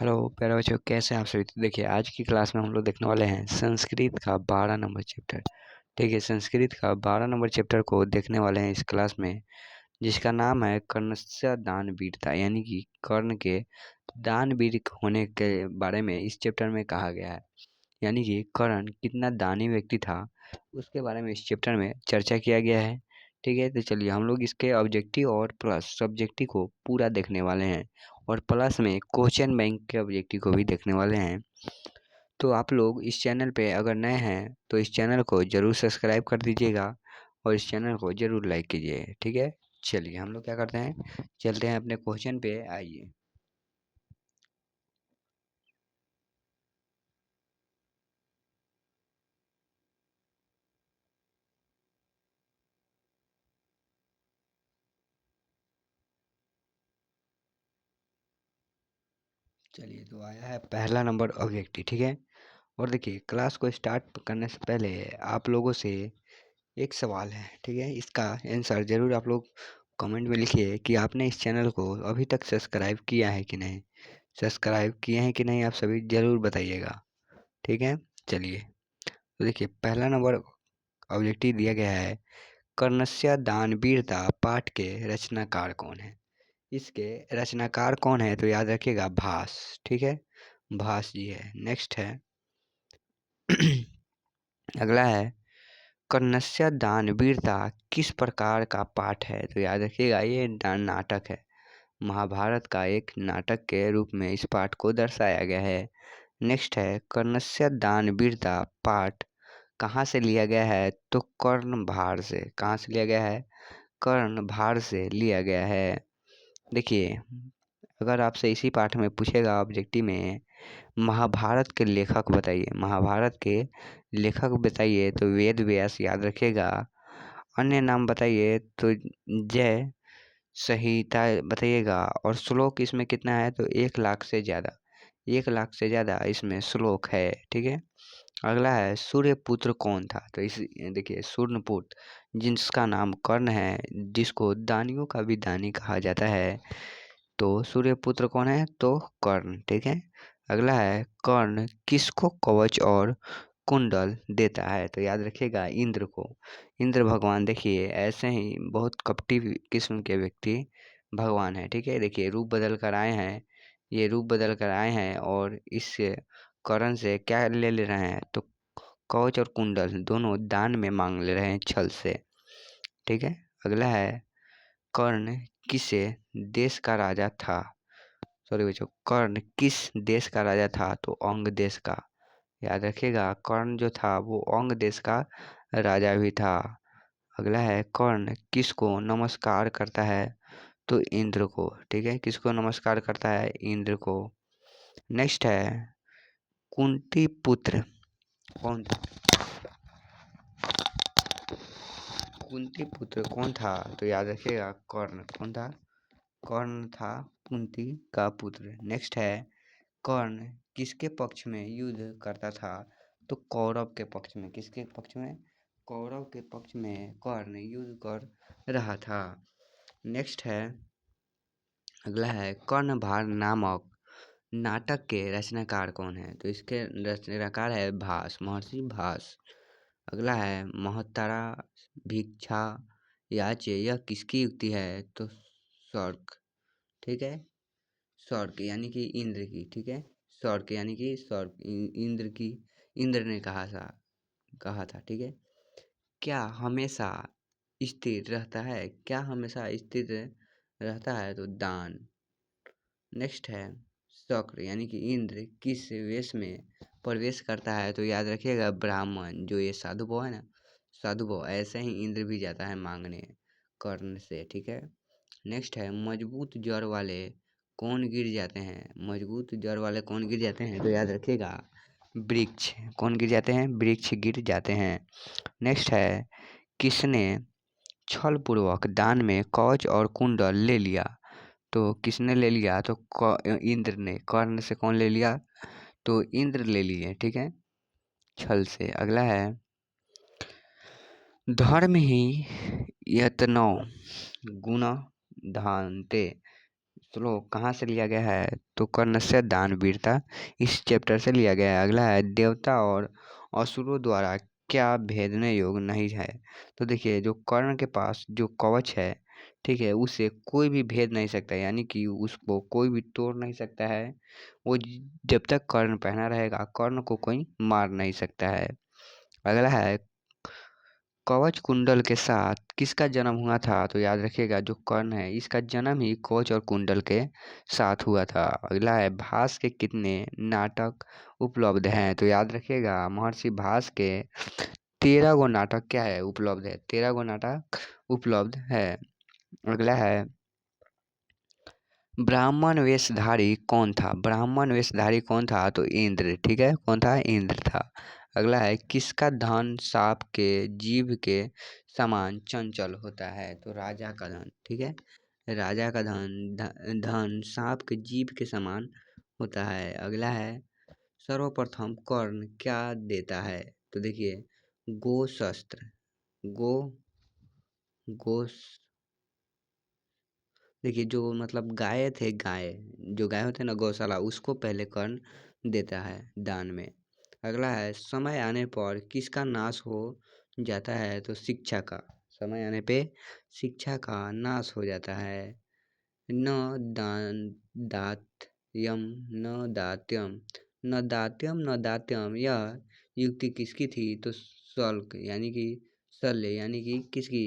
Hello प्यारे बच्चों, कैसे हैं आप सभी। तो देखिए, आज की क्लास में हम लोग देखने वाले हैं संस्कृत का 12 नंबर चैप्टर। ठीक है, संस्कृत का 12 नंबर चैप्टर को देखने वाले हैं इस क्लास में, जिसका नाम है कर्णस्य दान वीरता, यानी कि कर्ण के दान वीर होने के बारे में इस चैप्टर में कहा गया है। यानी कि कर्ण कितना दानी व्यक्ति था, उसके बारे में इस चैप्टर में चर्चा किया गया है। ठीक है, तो चलिए हम लोग इसके ऑब्जेक्टिव और प्लस सब्जेक्टिव को पूरा देखने वाले हैं, और प्लस में क्वेश्चन बैंक के ऑब्जेक्टिव को भी देखने वाले हैं। तो आप लोग इस चैनल पे अगर नए हैं तो इस चैनल को ज़रूर सब्सक्राइब कर दीजिएगा, और इस चैनल को ज़रूर लाइक कीजिए। ठीक है, चलिए हम लोग क्या करते हैं, चलते हैं अपने क्वेश्चन पे। आइए, चलिए तो आया है पहला नंबर ऑब्जेक्टिव। ठीक है, और देखिए क्लास को स्टार्ट करने से पहले आप लोगों से एक सवाल है। ठीक है, इसका आंसर ज़रूर आप लोग कमेंट में लिखिए कि आपने इस चैनल को अभी तक सब्सक्राइब किया है कि नहीं। सब्सक्राइब किए हैं कि नहीं, आप सभी ज़रूर बताइएगा। ठीक है, चलिए तो देखिए पहला नंबर ऑब्जेक्टिव दिया गया है, कर्णस्य दानवीरता पाठ के रचनाकार कौन है। इसके रचनाकार कौन है तो याद रखिएगा भास। ठीक है, भास जी है। नेक्स्ट है अगला है, कर्णस्य दानवीरता किस प्रकार का पाठ है तो याद रखिएगा ये नाटक है। महाभारत का एक नाटक के रूप में इस पाठ को दर्शाया गया है। नेक्स्ट है, कर्णस्य दानवीरता पाठ कहाँ से लिया गया है तो कर्णभार से। कहाँ से लिया गया है, कर्णभार से लिया गया है। देखिए, अगर आपसे इसी पाठ में पूछेगा ऑब्जेक्टिव में, महाभारत के लेखक बताइए, महाभारत के लेखक बताइए तो वेद व्यास याद रखिएगा। अन्य नाम बताइए तो जय संहिता बताइएगा, और श्लोक इसमें कितना है तो 1 लाख से ज़्यादा, 1 लाख से ज़्यादा इसमें श्लोक है। ठीक है, अगला है, सूर्यपुत्र कौन था तो इस देखिए सूर्यपुत्र जिसका नाम कर्ण है, जिसको दानियों का भी दानी कहा जाता है, तो सूर्यपुत्र कौन है तो कर्ण। ठीक है, अगला है, कर्ण किसको कवच और कुंडल देता है तो याद रखिएगा इंद्र को। इंद्र भगवान देखिए ऐसे ही बहुत कपटी किस्म के व्यक्ति भगवान है। ठीक है, देखिए रूप बदल कर आए हैं, ये रूप बदल कर आए हैं और इस करण से क्या ले रहे हैं तो कवच और कुंडल दोनों दान में मांग ले रहे हैं छल से। ठीक है, अगला है, कर्ण किसे देश का राजा था। सॉरी बच्चों, कर्ण किस देश का राजा था तो अंग देश का। याद रखिएगा कर्ण जो था वो अंग देश का राजा भी था। अगला है, कर्ण किसको नमस्कार करता है तो इंद्र को। ठीक है, किसको नमस्कार करता है, इंद्र को। नेक्स्ट है, कुंती पुत्र कौन था, कुंती पुत्र कौन था तो याद रखिएगा कर्ण। कौन था, कर्ण था कुंती का पुत्र। नेक्स्ट है, कर्ण किसके पक्ष में युद्ध करता था तो कौरव के पक्ष में। किसके पक्ष में, कौरव के पक्ष में कर्ण युद्ध कर रहा था। नेक्स्ट है, अगला है, कर्णभार नामक नाटक के रचनाकार कौन है तो इसके रचनाकार है भास, महर्षि भास। अगला है, महत्तारा भिक्षा याचे यह किसकी युक्ति है तो स्वर्ग। ठीक है, स्वर्ग यानी कि इंद्र की। ठीक है, स्वर्ग यानी कि स्वर्ग इंद्र की, इंद्र ने कहा था। ठीक है, क्या हमेशा स्थिर रहता है, क्या हमेशा स्थिर रहता है तो दान। नेक्स्ट है, शक्र यानी कि इंद्र किस वेश में प्रवेश करता है तो याद रखिएगा ब्राह्मण, जो ये साधु भाव है ना, साधु भाव, ऐसे ही इंद्र भी जाता है मांगने कर्ण से। ठीक है, नेक्स्ट है, मजबूत जड़ वाले कौन गिर जाते हैं, मजबूत जड़ वाले कौन गिर जाते हैं तो याद रखिएगा वृक्ष। कौन गिर जाते हैं, वृक्ष गिर जाते हैं। नेक्स्ट है, किसने छल पूर्वक दान में कवच और कुंडल ले लिया तो किसने ले लिया तो इंद्र ने। कर्ण से कौन ले लिया तो इंद्र ले लिए। ठीक है, छल से। अगला है, धर्म ही यत्नो गुण धानते चलो कहाँ से लिया गया है, तो कर्णस्य दान वीरता इस चैप्टर से लिया गया है। अगला है देवता और असुरों द्वारा क्या भेदने योग्य नहीं है। तो देखिए जो कर्ण के पास जो कवच है, ठीक है, उसे कोई भी भेद नहीं सकता, यानी कि उसको कोई भी तोड़ नहीं सकता है। वो जब तक कर्ण पहना रहेगा, कर्ण को कोई मार नहीं सकता है। अगला है कवच कुंडल के साथ किसका जन्म हुआ था, तो याद रखिएगा जो कर्ण है इसका जन्म ही कवच और कुंडल के साथ हुआ था। अगला है भास के कितने नाटक उपलब्ध हैं, तो याद रखिएगा महर्षि भास के 13 गो नाटक क्या है, उपलब्ध है, 13 गो नाटक उपलब्ध है। अगला है ब्राह्मण वेशधारी कौन था, ब्राह्मण वेशधारी कौन था, तो इंद्र, ठीक है, कौन था, इंद्र था। अगला है किसका धन सांप के जीभ के समान चंचल होता है, तो राजा का धन, ठीक है, राजा का धन सांप के जीभ के समान होता है। अगला है सर्वप्रथम कर्ण क्या देता है, तो देखिए गो शस्त्र, गो गो देखिए जो मतलब गाय थे, गाय जो गाय होते हैं ना गौशाला, उसको पहले कर्ण देता है दान में। अगला है समय आने पर किसका नाश हो जाता है, तो शिक्षा का, समय आने पे शिक्षा का नाश हो जाता है। न दान दात्यम न दात्यम न दात्यम न दात्यम, यह युक्ति किसकी थी, तो शल्क यानी कि शल्य यानी कि किसकी,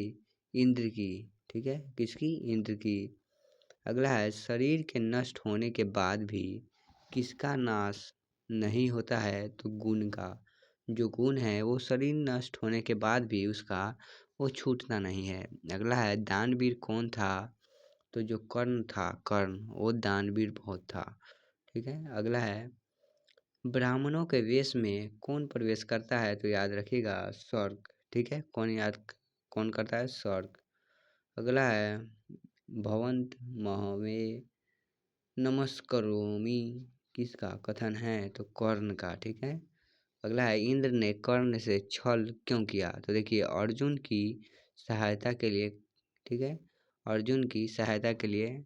इंद्र की, ठीक है, किसकी, इंद्र की। अगला है शरीर के नष्ट होने के बाद भी किसका नाश नहीं होता है, तो गुण का, जो गुण है वो शरीर नष्ट होने के बाद भी उसका वो छूटता नहीं है। अगला है दानवीर कौन था, तो जो कर्ण था, कर्ण वो दानवीर बहुत था, ठीक है। अगला है ब्राह्मणों के वेश में कौन प्रवेश करता है, तो याद रखिएगा स्वर्ग, ठीक है, कौन करता है, स्वर्ग। अगला है भवंत महवे नमस्करोमि किसका कथन है, तो कर्ण का, ठीक है। अगला है इंद्र ने कर्ण से छल क्यों किया, तो देखिए अर्जुन की सहायता के लिए, ठीक है, अर्जुन की सहायता के लिए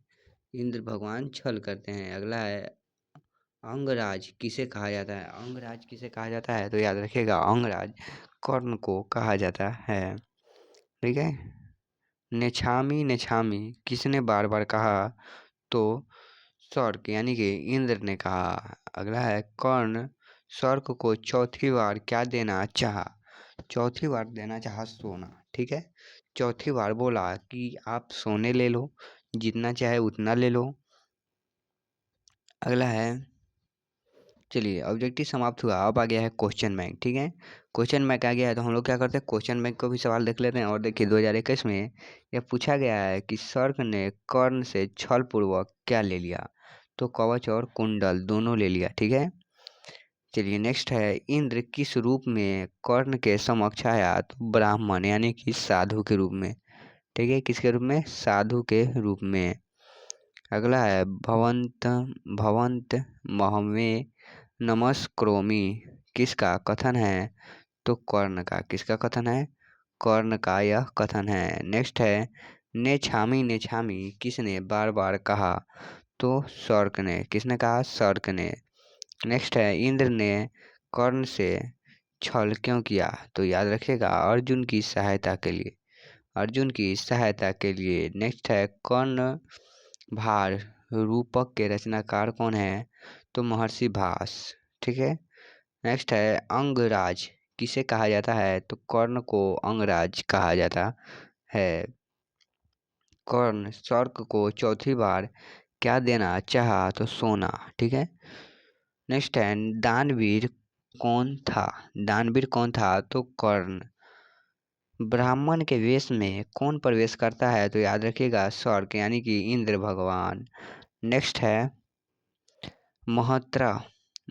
इंद्र भगवान छल करते हैं। अगला है अंगराज किसे कहा जाता है, अंगराज किसे कहा जाता है, तो याद रखिएगा अंगराज कर्ण को कहा जाता है, ठीक है। नेछामी नेछामी किसने बार बार कहा, तो सर्क यानी कि इंद्र ने कहा। अगला है कर्ण सर्क को चौथी बार क्या देना चाहा, चौथी बार देना चाहा सोना, ठीक है, चौथी बार बोला कि आप सोने ले लो, जितना चाहे उतना ले लो। अगला है चलिए ऑब्जेक्टिव समाप्त हुआ, अब आ गया है क्वेश्चन बैंक, ठीक है, क्वेश्चन बैंक आ गया है, तो हम लोग क्या करते हैं क्वेश्चन बैंक को भी सवाल देख लेते हैं। और देखिए 2021 में यह पूछा गया है कि सर्क ने कर्ण से छल पूर्वक क्या ले लिया, तो कवच और कुंडल दोनों ले लिया, ठीक है। चलिए नेक्स्ट है इंद्र किस रूप में कर्ण के समक्ष आया, तो ब्राह्मण यानी कि साधु के रूप में, ठीक है, किसके रूप में, साधु के रूप में। अगला है भवंत भवंत महमे नमस्क्रोमी किसका कथन है, तो कर्ण का, किसका कथन है, कर्ण का यह कथन है। नेक्स्ट है ने छामी किसने बार बार कहा, तो सर्क ने, किसने कहा, सर्क ने। नेक्स्ट है इंद्र ने कर्ण से छल क्यों किया, तो याद रखिएगा अर्जुन की सहायता के लिए, अर्जुन की सहायता के लिए। नेक्स्ट है कर्ण भार रूपक के रचनाकार कौन है, तो महर्षि भास, ठीक है। नेक्स्ट है अंगराज किसे कहा जाता है, तो कर्ण को अंगराज कहा जाता है। कर्ण सर्क को चौथी बार क्या देना चाहा, तो सोना, ठीक है। नेक्स्ट है दानवीर कौन था, दानवीर कौन था, तो कर्ण। ब्राह्मण के वेश में कौन प्रवेश करता है, तो याद रखिएगा स्वर्ग यानी कि इंद्र भगवान। नेक्स्ट है महत्रा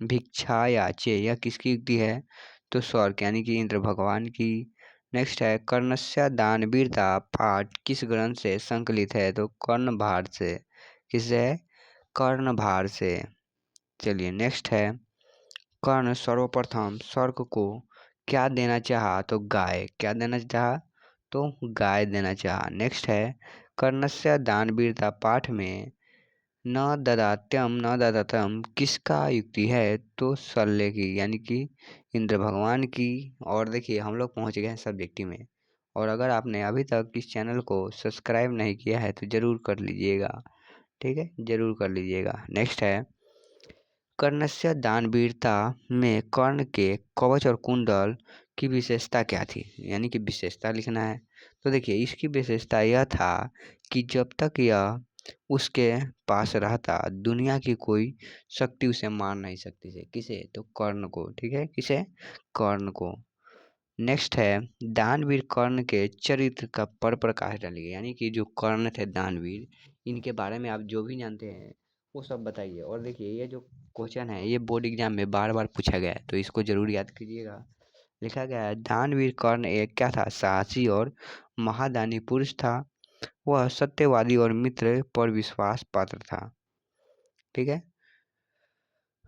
भिक्षा याचे, यह किसकी युक्ति है, तो स्वर्ग यानी कि इंद्र भगवान की। नेक्स्ट है कर्णस्य दानवीरता पाठ किस ग्रंथ से संकलित है, तो कर्ण भार से, किससे है, कर्ण भार से। चलिए नेक्स्ट है कर्ण सर्वप्रथम सर्क को क्या देना चाहा, तो गाय, क्या देना चाहा, तो गाय देना चाहा। नेक्स्ट है कर्णस्य दानवीरता पाठ में न ददात्यम न ददातम किसका युक्ति है? तो शल्य की, यानी कि इंद्र भगवान की। और देखिए हम लोग पहुंच गए हैं सब्जेक्टिव में। और अगर आपने अभी तक इस चैनल को सब्सक्राइब नहीं किया है तो जरूर कर लीजिएगा। ठीक है, जरूर कर लीजिएगा। नेक्स्ट है, कर्णस्य दानवीरता में कर्ण के कवच और कुंडल की विशेषता क्या थी? यानी कि विशेषता लिखना है। तो देखिए इसकी विशेषता यह था कि जब तक यह उसके पास रहता दुनिया की कोई शक्ति उसे मार नहीं सकती थी। किसे? तो कर्ण को। ठीक है, किसे? कर्ण को। नेक्स्ट है, दानवीर कर्ण के चरित्र का पर प्रकाश डालिए। यानी कि जो कर्ण थे दानवीर, इनके बारे में आप जो भी जानते हैं वो सब बताइए। और देखिए ये जो क्वेश्चन है ये बोर्ड एग्जाम में बार बार पूछा गया है, तो इसको जरूर याद कीजिएगा। लिखा गया है, दानवीर कर्ण एक क्या था? साहसी और महादानी पुरुष था। वह सत्यवादी और मित्र पर विश्वास पात्र था। ठीक है,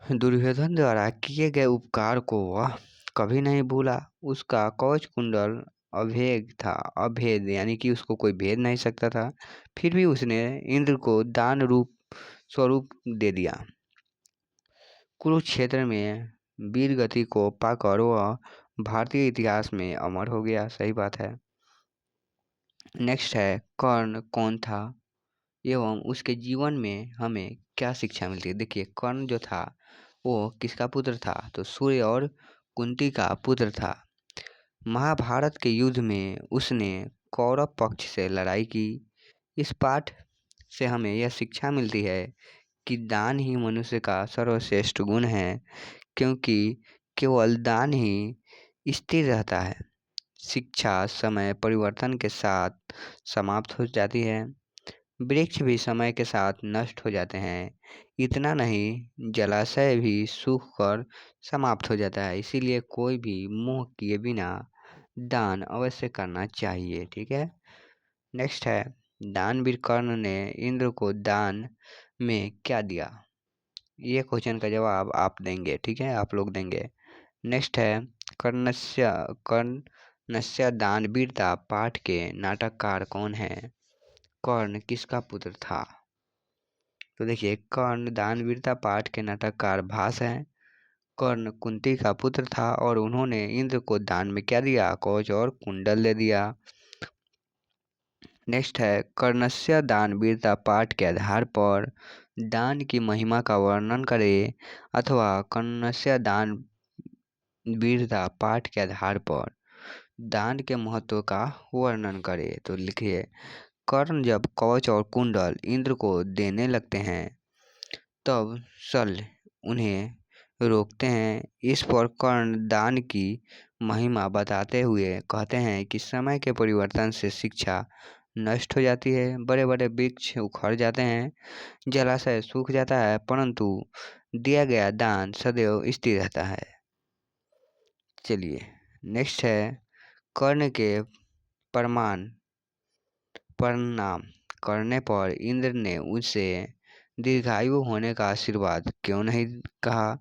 दुर्योधन द्वारा किए गए उपकार को वह कभी नहीं भूला। उसका कवच कुंडल अभेद था। अभेद यानी कि उसको कोई भेद नहीं सकता था। फिर भी उसने इंद्र को दान रूप स्वरूप दे दिया। कुरुक्षेत्र में वीर गति को पाकर वह भारतीय इतिहास में अमर हो गया। सही बात है। नेक्स्ट है, कर्ण कौन था एवं उसके जीवन में हमें क्या शिक्षा मिलती है? देखिए कर्ण जो था वो किसका पुत्र था? तो सूर्य और कुंती का पुत्र था। महाभारत के युद्ध में उसने कौरव पक्ष से लड़ाई की। इस पाठ से हमें यह शिक्षा मिलती है कि दान ही मनुष्य का सर्वश्रेष्ठ गुण है, क्योंकि केवल दान ही स्थिर रहता है। शिक्षा समय परिवर्तन के साथ समाप्त हो जाती है। वृक्ष भी समय के साथ नष्ट हो जाते हैं। इतना नहीं, जलाशय भी सूख कर समाप्त हो जाता है। इसीलिए कोई भी मोह किए बिना दान अवश्य करना चाहिए। ठीक है। नेक्स्ट है, दानवीर कर्ण ने इंद्र को दान में क्या दिया? ये क्वेश्चन का जवाब आप देंगे। ठीक है, आप लोग देंगे। नेक्स्ट है, कर्णस्य कर्णस्य दानवीरता पाठ के नाटककार कौन है? कर्ण किसका पुत्र था? तो देखिए कर्ण दानवीरता पाठ के नाटककार भास हैं। कर्ण कुंती का पुत्र था और उन्होंने इंद्र को दान में क्या दिया? कवच और कुंडल दे दिया। नेक्स्ट है, कर्णस्य दानवीरता पाठ के आधार पर दान की महिमा का वर्णन करें, अथवा कर्णस्य दान वीरता पाठ के आधार पर दान के महत्व का वर्णन करे। तो लिखिए, कर्ण जब कवच और कुंडल इंद्र को देने लगते हैं तब शल्य उन्हें रोकते हैं। इस पर कर्ण दान की महिमा बताते हुए कहते हैं कि समय के परिवर्तन से शिक्षा नष्ट हो जाती है। बड़े बड़े वृक्ष उखड़ जाते हैं, जलाशय सूख जाता है, परंतु दिया गया दान सदैव स्थिर रहता है। चलिए नेक्स्ट है, कर्ण के प्रमाण प्रणाम करने पर इंद्र ने उसे दीर्घायु होने का आशीर्वाद क्यों नहीं कहा?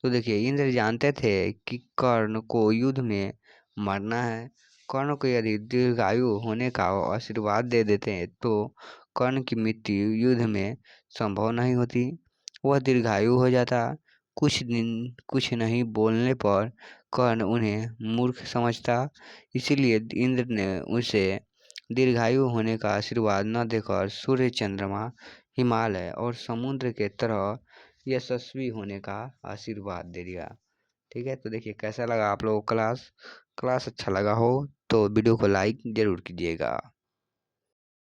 तो देखिए इंद्र जानते थे कि कर्ण को युद्ध में मरना है। कर्ण को यदि दीर्घायु होने का आशीर्वाद दे देते तो कर्ण की मृत्यु युद्ध में संभव नहीं होती, वह दीर्घायु हो जाता। कुछ दिन कुछ नहीं बोलने पर कर्ण उन्हें मूर्ख समझता। इसीलिए इंद्र ने उसे दीर्घायु होने का आशीर्वाद न देकर सूर्य, चंद्रमा, हिमालय और समुद्र के तरह यशस्वी होने का आशीर्वाद दे दिया। ठीक है, तो देखिए कैसा लगा आप लोगों को क्लास। क्लास अच्छा लगा हो तो वीडियो को लाइक जरूर कीजिएगा।